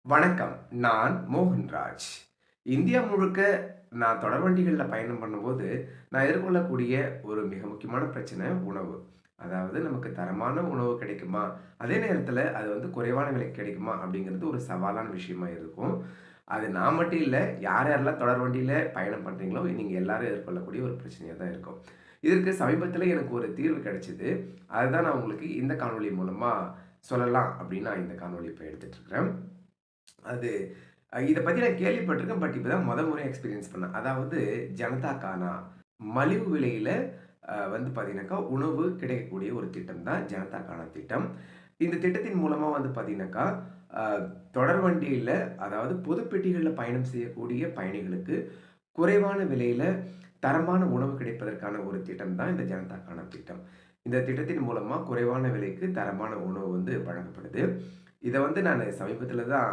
வணக்கம். நான் மோகன்ராஜ். இந்தியா முழுக்க நான் தொடர்வண்டிகள்ல பயணம் பண்ணும்போது, நான் எதிர்கொள்ளக்கூடிய ஒரு மிக முக்கியமான பிரச்சனை உணவு. அதாவது நமக்கு தரமான உணவு கிடைக்குமா? அதே நேரத்தில அது குறைவான விலைக்கு கிடைக்குமா? அப்படிங்கிறது ஒரு சவாலான விஷயமா இருக்கும். அது நான் மட்டும் இல்ல, யார் யாரெல்லாம் தொடர்வண்டியில பயணம் பண்றீங்களோ, நீங்க எல்லாரும் எதிர்கொள்ளக்கூடிய ஒரு பிரச்சனையா தான் இருக்கும். இதற்கு சமீபத்தில எனக்கு ஒரு தீர்வு கிடைச்சது. அதுதான் நான் உங்களுக்கு இந்த காணொளி மூலமா சொல்லலாம் அப்படின்னு நான் இந்த காணொளி இப்ப எடுத்துட்டு இருக்கிறேன். அது இத பத்தி நான் கேள்விப்பட்டிருக்கேன். பட் இப்ப தான் முறையா எக்ஸ்பீரியன்ஸ் பண்ணேன். அதாவது ஜனதா கானா மலிவு விலையில பார்த்தீங்கன்னாக்கா, உணவு கிடைக்கக்கூடிய ஒரு திட்டம் தான் ஜனதா கானா திட்டம். இந்த திட்டத்தின் மூலமா பார்த்தீங்கன்னாக்கா, அ தொடர் வண்டியில அதாவது பொது பெட்டிகள்ல பயணம் செய்யக்கூடிய பயணிகளுக்கு குறைவான விலையில தரமான உணவு கிடைப்பதற்கான ஒரு திட்டம் தான் இந்த ஜனதா கானா திட்டம். இந்த திட்டத்தின் மூலமா குறைவான விலைக்கு தரமான உணவு வழங்கப்படுது. இத நானு சமீபத்தில தான்